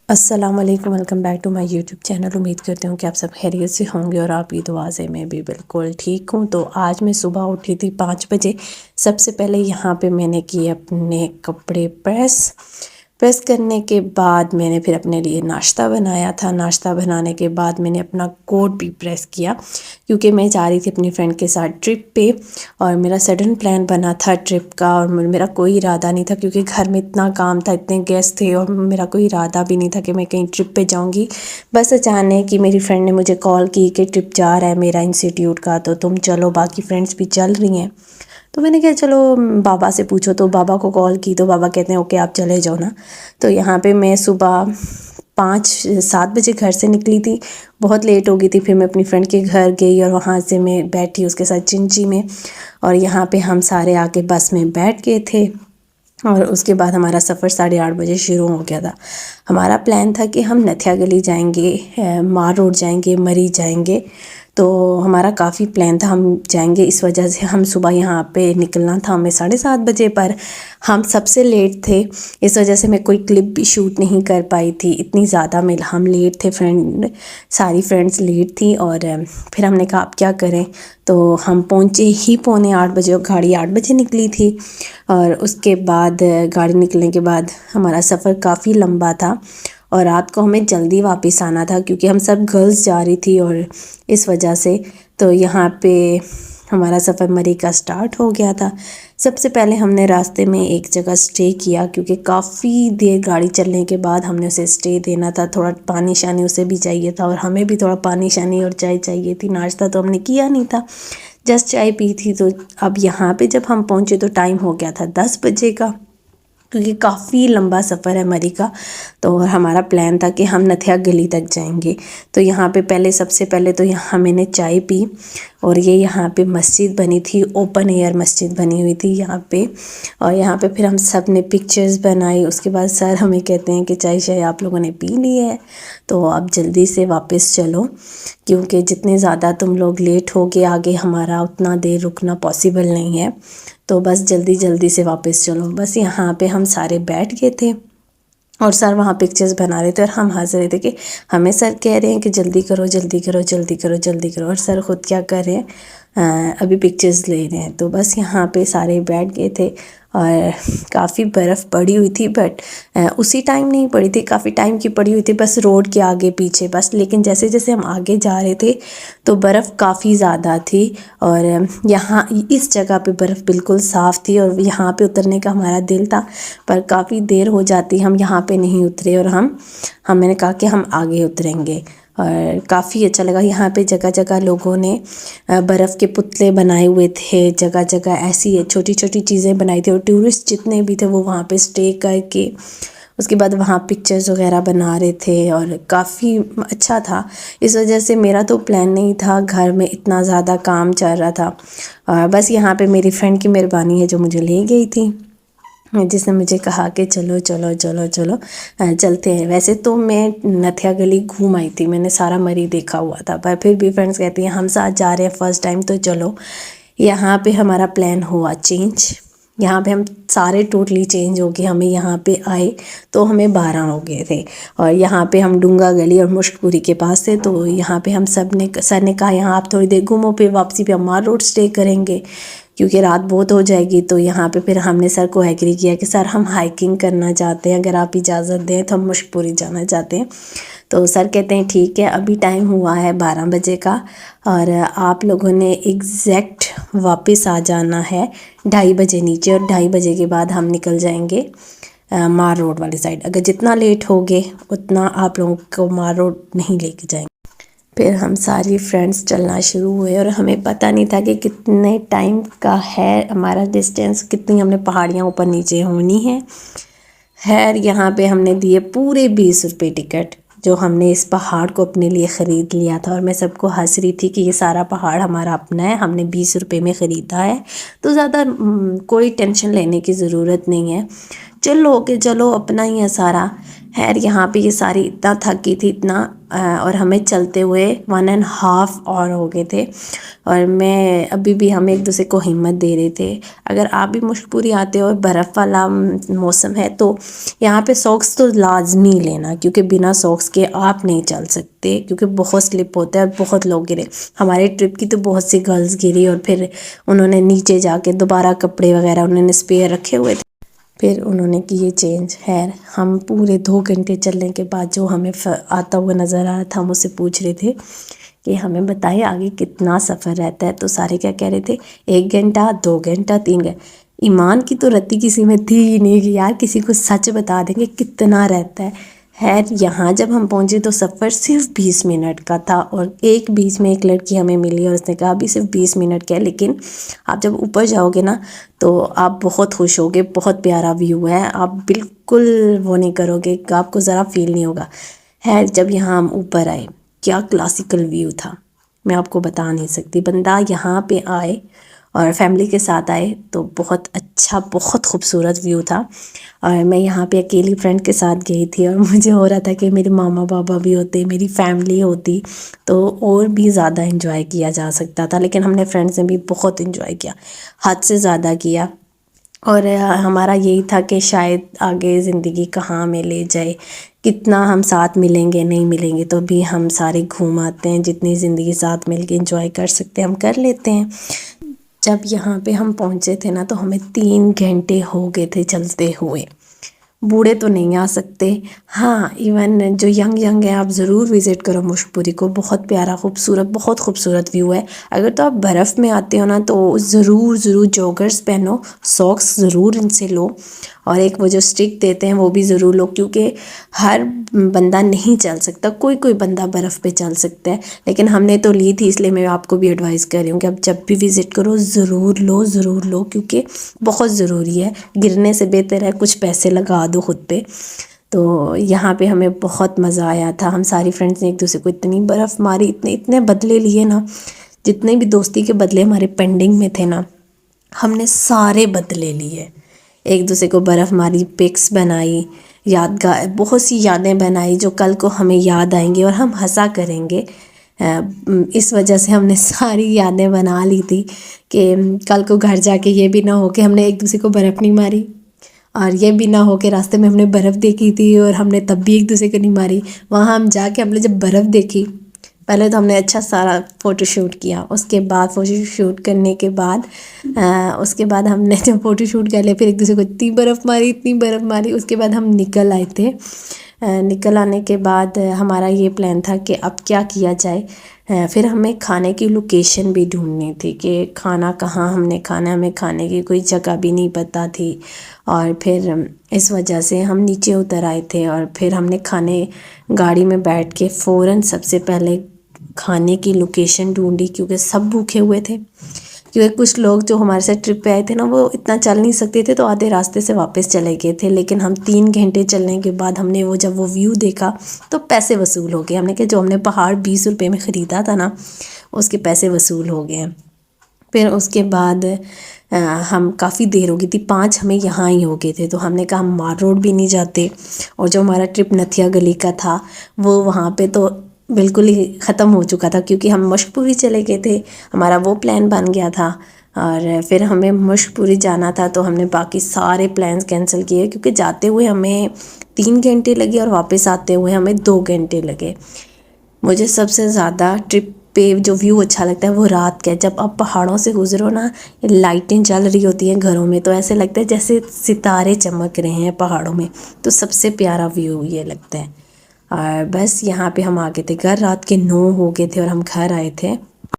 السلام علیکم، welcome back to my YouTube channel. امید کرتی ہوں کہ آپ سب خیریت سے ہوں گے اور آپ کی دعا سے میں بھی بالکل ٹھیک ہوں۔ تو آج میں صبح اٹھی تھی 5 بجے۔ سب سے پہلے یہاں پہ میں نے کیے اپنے کپڑے پریس کرنے کے بعد میں نے پھر اپنے لیے ناشتہ بنایا تھا۔ ناشتہ بنانے کے بعد میں نے اپنا کوٹ بھی پریس کیا کیونکہ میں جا رہی تھی اپنی فرینڈ کے ساتھ ٹرپ پہ، اور میرا سڈن پلان بنا تھا ٹرپ کا، اور میرا کوئی ارادہ نہیں تھا کیونکہ گھر میں اتنا کام تھا، اتنے گیسٹ تھے، اور میرا کوئی ارادہ بھی نہیں تھا کہ میں کہیں ٹرپ پہ جاؤں گی۔ بس اچانک کہ میری فرینڈ نے مجھے کال کی کہ ٹرپ جا رہا ہے میرا انسٹیٹیوٹ کا، تو تم چلو، باقی فرینڈس بھی چل رہی ہیں۔ تو میں نے کہا چلو بابا سے پوچھو، تو بابا کو کال کی تو بابا کہتے ہیں اوکے آپ چلے جاؤ نا۔ تو یہاں پہ میں صبح 7 بجے گھر سے نکلی تھی، بہت لیٹ ہو گئی تھی۔ پھر میں اپنی فرینڈ کے گھر گئی اور وہاں سے میں بیٹھی اس کے ساتھ چنچی میں، اور یہاں پہ ہم سارے آ کے بس میں بیٹھ گئے تھے، اور اس کے بعد ہمارا سفر 8:30 بجے شروع ہو گیا تھا۔ ہمارا پلان تھا کہ ہم نتھیا گلی جائیں گے، مار روڈ جائیں گے، مری جائیں گے، تو ہمارا کافی پلان تھا ہم جائیں گے۔ اس وجہ سے ہم صبح یہاں پہ نکلنا تھا ہمیں 7:30 بجے، پر ہم سب سے لیٹ تھے، اس وجہ سے میں کوئی کلپ بھی شوٹ نہیں کر پائی تھی، اتنی زیادہ ہم لیٹ تھے، ساری فرینڈس لیٹ تھیں۔ اور پھر ہم نے کہا اب کیا کریں، تو ہم پہنچے ہی 7:45 بجے، اور گاڑی 8 بجے نکلی تھی، اور اس کے بعد گاڑی نکلنے کے بعد ہمارا سفر کافی لمبا تھا، اور رات کو ہمیں جلدی واپس آنا تھا کیونکہ ہم سب گرلز جا رہی تھی، اور اس وجہ سے تو یہاں پہ ہمارا سفر مری کا سٹارٹ ہو گیا تھا۔ سب سے پہلے ہم نے راستے میں ایک جگہ سٹے کیا کیونکہ کافی دیر گاڑی چلنے کے بعد ہم نے اسے سٹے دینا تھا، تھوڑا پانی شانی اسے بھی چاہیے تھا، اور ہمیں بھی تھوڑا پانی شانی اور چائے چاہیے تھی۔ ناشتہ تو ہم نے کیا نہیں تھا، جسٹ چائے پی تھی۔ تو اب یہاں پہ جب ہم پہنچے تو ٹائم ہو گیا تھا 10 بجے کا، کیونکہ کافی لمبا سفر ہے مری کا، تو ہمارا پلان تھا کہ ہم نتھیا گلی تک جائیں گے۔ تو یہاں پہ سب سے پہلے تو یہاں میں نے چائے پی، اور یہ یہاں پہ مسجد بنی تھی، اوپن ایئر مسجد بنی ہوئی تھی یہاں پہ، اور یہاں پہ پھر ہم سب نے پکچرز بنائی۔ اس کے بعد سر ہمیں کہتے ہیں کہ چائے شائے آپ لوگوں نے پی لی ہے، تو اب جلدی سے واپس چلو، کیونکہ جتنے زیادہ تم لوگ لیٹ ہوگے آگے ہمارا اتنا دیر رکنا پاسبل نہیں ہے، تو بس جلدی سے واپس چلو۔ بس یہاں پہ ہم سارے بیٹھ گئے تھے، اور سر وہاں پکچرز بنا رہے تھے، اور ہم ہنس رہے تھے کہ ہمیں سر کہہ رہے ہیں کہ جلدی کرو جلدی کرو جلدی کرو جلدی کرو، اور سر خود کیا کر رہے ہیں، ابھی پکچرز لے رہے ہیں۔ تو بس یہاں پہ سارے بیٹھ گئے تھے، اور کافی برف پڑی ہوئی تھی، بٹ اسی ٹائم نہیں پڑی تھی، کافی ٹائم کی پڑی ہوئی تھی، بس روڈ کے آگے پیچھے بس۔ لیکن جیسے جیسے ہم آگے جا رہے تھے تو برف کافی زیادہ تھی، اور یہاں اس جگہ پہ برف بالکل صاف تھی، اور یہاں پہ اترنے کا ہمارا دل تھا، پر کافی دیر ہو جاتی ہم یہاں پہ نہیں اترے، اور میں نے کہا کہ ہم آگے اتریں گے۔ اور کافی اچھا لگا، یہاں پہ جگہ جگہ لوگوں نے برف کے پتلے بنائے ہوئے تھے، جگہ جگہ ایسی چھوٹی چھوٹی چیزیں بنائی تھی، اور ٹورسٹ جتنے بھی تھے وہ وہاں پہ سٹے کر کے اس کے بعد وہاں پکچرز وغیرہ بنا رہے تھے، اور کافی اچھا تھا۔ اس وجہ سے میرا تو پلان نہیں تھا، گھر میں اتنا زیادہ کام چل رہا تھا، اور بس یہاں پہ میری فرینڈ کی مہربانی ہے جو مجھے لے گئی تھی، جس نے مجھے کہا کہ چلو چلو چلو چلو چلتے ہیں۔ ویسے تو میں نتھیا گلی گھوم آئی تھی، میں نے سارا مری دیکھا ہوا تھا، پر پھر بھی فرینڈس کہتی ہیں ہم ساتھ جا رہے ہیں فرسٹ ٹائم تو چلو۔ یہاں پہ ہمارا پلان ہوا چینج، یہاں پہ ہم سارے ٹوٹلی چینج ہو گئے، ہمیں یہاں پہ آئے تو ہمیں 12 ہو گئے تھے، اور یہاں پہ ہم ڈونگا گلی اور مشک پوری کے پاس تھے، تو یہاں پہ ہم سر نے کہا یہاں آپ تھوڑی دیر گھومو، پھر واپسی پہ ہم مار روڈ سٹے کریں گے کیونکہ رات بہت ہو جائے گی۔ تو یہاں پہ پھر ہم نے سر کو ایگری کیا کہ سر ہم ہائکنگ کرنا چاہتے ہیں، اگر آپ اجازت دیں تو ہم مشک پوری جانا چاہتے ہیں۔ تو سر کہتے ہیں ٹھیک ہے، ابھی ٹائم ہوا ہے 12 بجے کا، اور آپ لوگوں نے ایگزیکٹ واپس آ جانا ہے 2:30 بجے نیچے، اور 2:30 بجے کے بعد ہم نکل جائیں گے مار روڈ والی سائڈ۔ اگر جتنا لیٹ ہوگے اتنا آپ لوگوں کو مار روڈ نہیں لے کے جائیں گے۔ پھر ہم ساری فرینڈس چلنا شروع ہوئے، اور ہمیں پتہ نہیں تھا کہ کتنے ٹائم کا ہے ہمارا ڈسٹینس، کتنی ہم نے پہاڑیاں اوپر نیچے ہونی ہیں۔ خیر یہاں پہ ہم نے دیے پورے 20 روپے ٹکٹ، جو ہم نے اس پہاڑ کو اپنے لیے خرید لیا تھا، اور میں سب کو ہنس رہی تھی کہ یہ سارا پہاڑ ہمارا اپنا ہے، ہم نے 20 روپے میں خریدا ہے، تو زیادہ کوئی ٹینشن لینے کی ضرورت نہیں ہے، چلو کہ چلو اپنا ہی ہے سارا۔ خیر یہاں پہ یہ ساری اتنا تھکی تھی اتنا، اور ہمیں چلتے ہوئے 1.5 آور ہو گئے تھے، اور میں ابھی بھی ہم ایک دوسرے کو ہمت دے رہے تھے اگر آپ بھی مشک پوری آتے ہو اور برف والا موسم ہے تو یہاں پہ ساکس تو لازمی لینا، کیونکہ بنا ساکس کے آپ نہیں چل سکتے، کیونکہ بہت سلپ ہوتا ہے اور بہت لوگ گرے۔ ہمارے ٹرپ کی تو بہت سی گرلز گری، اور پھر انہوں نے نیچے جا کے دوبارہ کپڑے وغیرہ انہوں نے اسپیئر رکھے ہوئے تھے، پھر انہوں نے کیے چینج۔ خیر ہم پورے 2 گھنٹے چلنے کے بعد جو ہمیں آتا ہوا نظر آ رہا تھا، ہم اس سے پوچھ رہے تھے کہ ہمیں بتائے آگے کتنا سفر رہتا ہے، تو سارے کیا کہہ رہے تھے 1 گھنٹہ 2 گھنٹہ 3 گھنٹہ۔ ایمان کی تو رتی کسی میں تھی ہی نہیں کہ یار کسی کو سچ بتا دیں گے کتنا رہتا ہے۔ خیر یہاں جب ہم پہنچے تو سفر صرف 20 منٹ کا تھا، اور بیچ میں ایک لڑکی ہمیں ملی اور اس نے کہا ابھی صرف 20 منٹ کا ہے، لیکن آپ جب اوپر جاؤ گے نا تو آپ بہت خوش ہوگے، بہت پیارا ویو ہے، آپ بالکل وہ نہیں کرو گے، آپ کو ذرا فیل نہیں ہوگا۔ خیر جب یہاں ہم اوپر آئے کیا کلاسیکل ویو تھا، میں آپ کو بتا نہیں سکتی۔ بندہ یہاں پہ آئے اور فیملی کے ساتھ آئے تو بہت اچھا بہت خوبصورت ویو تھا، اور میں یہاں پہ اکیلی فرینڈ کے ساتھ گئی تھی، اور مجھے ہو رہا تھا کہ میرے ماما بابا بھی ہوتے، میری فیملی ہوتی تو اور بھی زیادہ انجوائے کیا جا سکتا تھا، لیکن ہم نے فرینڈز نے بھی بہت انجوائے کیا، حد سے زیادہ کیا، اور ہمارا یہی تھا کہ شاید آگے زندگی کہاں ہمیں لے جائے، کتنا ہم ساتھ ملیں گے نہیں ملیں گے، تو بھی ہم سارے گھوم آتے ہیں، جتنی زندگی ساتھ مل کے انجوائے کر سکتے ہیں ہم کر لیتے ہیں۔ جب یہاں پہ ہم پہنچے تھے نا تو ہمیں 3 گھنٹے ہو گئے تھے چلتے ہوئے، بوڑھے تو نہیں آ سکتے، ہاں ایون جو ینگ ہیں آپ ضرور وزٹ کرو مشک پوری کو، بہت پیارا بہت خوبصورت ویو ہے۔ اگر تو آپ برف میں آتے ہو نا تو ضرور جوگرز پہنو، ساکس ضرور ان سے لو، اور ایک وہ جو اسٹک دیتے ہیں وہ بھی ضرور لو، کیونکہ ہر بندہ نہیں چل سکتا، کوئی بندہ برف پہ چل سکتا ہے، لیکن ہم نے تو لی تھی، اس لیے میں آپ کو بھی ایڈوائز کر رہی ہوں کہ اب جب بھی وزٹ کرو ضرور لو، کیونکہ بہت ضروری ہے، گرنے سے بہتر ہے کچھ پیسے لگا دو خود پہ۔ تو یہاں پہ ہمیں بہت مزہ آیا تھا، ہم ساری فرینڈز نے ایک دوسرے کو اتنی برف ماری، اتنے بدلے لیے نا، جتنے بھی دوستی کے بدلے ہمارے پینڈنگ میں تھے نا ہم نے سارے بدلے لیے، ایک دوسرے کو برف ماری، پکس بنائی، یادگار بہت سی یادیں بنائی جو کل کو ہمیں یاد آئیں گے اور ہم ہنسا کریں گے۔ اس وجہ سے ہم نے ساری یادیں بنا لی تھی کہ کل کو گھر جا کے یہ بھی نہ ہو کہ ہم نے ایک دوسرے کو برف نہیں ماری، اور یہ بھی نہ ہو کہ راستے میں ہم نے برف دیکھی تھی اور ہم نے تب بھی ایک دوسرے کو نہیں ماری، وہاں ہم جا کے ہم نے جب برف دیکھی پہلے تو ہم نے اچھا سارا فوٹو شوٹ کیا، اس کے بعد فوٹو شوٹ کرنے کے بعد اس کے بعد ہم نے جب فوٹو شوٹ کر لیا پھر ایک دوسرے کو اتنی برف ماری، اس کے بعد ہم نکل آئے تھے۔ نکل آنے کے بعد ہمارا یہ پلان تھا کہ اب کیا کیا جائے، پھر ہمیں کھانے کی لوکیشن بھی ڈھونڈنی تھی کہ کھانا کہاں ہم نے کھانا، ہمیں کھانے کی کوئی جگہ بھی نہیں پتہ تھی، اور پھر اس وجہ سے ہم نیچے اتر آئے تھے، اور پھر ہم نے گاڑی میں بیٹھ کے فوراً سب سے پہلے کھانے کی لوکیشن ڈھونڈی، کیونکہ سب بھوکے ہوئے تھے، کیونکہ کچھ لوگ جو ہمارے ساتھ ٹرپ پہ آئے تھے نا وہ اتنا چل نہیں سکتے تھے تو آدھے راستے سے واپس چلے گئے تھے، لیکن ہم 3 گھنٹے چلنے کے بعد ہم نے جب وہ ویو دیکھا تو پیسے وصول ہو گئے، ہم نے کہ جو ہم نے پہاڑ 20 روپے میں خریدا تھا نا اس کے پیسے وصول ہو گئے ہیں۔ پھر اس کے بعد ہم کافی دیر ہو گئی تھی، 5 ہمیں یہاں ہی ہو گئے تھے، تو ہم نے کہا ہم مار روڈ بھی نہیں جاتے، اور جو ہمارا ٹرپ نتھیا گلی کا تھا وہ وہاں پہ تو بالکل ہی ختم ہو چکا تھا، کیونکہ ہم مشک پوری چلے گئے تھے، ہمارا وہ پلان بن گیا تھا، اور پھر ہمیں مشک پوری جانا تھا تو ہم نے باقی سارے پلانز کینسل کیے، کیونکہ جاتے ہوئے ہمیں 3 گھنٹے لگے اور واپس آتے ہوئے ہمیں 2 گھنٹے لگے۔ مجھے سب سے زیادہ ٹرپ پہ جو ویو اچھا لگتا ہے وہ رات کا ہے، جب آپ پہاڑوں سے گزرو نا، لائٹیں جل رہی ہوتی ہیں گھروں میں تو ایسے لگتا ہے جیسے ستارے چمک رہے ہیں پہاڑوں میں، تو سب سے پیارا ویو یہ لگتا ہے۔ اور بس یہاں پہ ہم آ گئے تھے گھر، رات کے 9 ہو گئے تھے اور ہم گھر آئے تھے،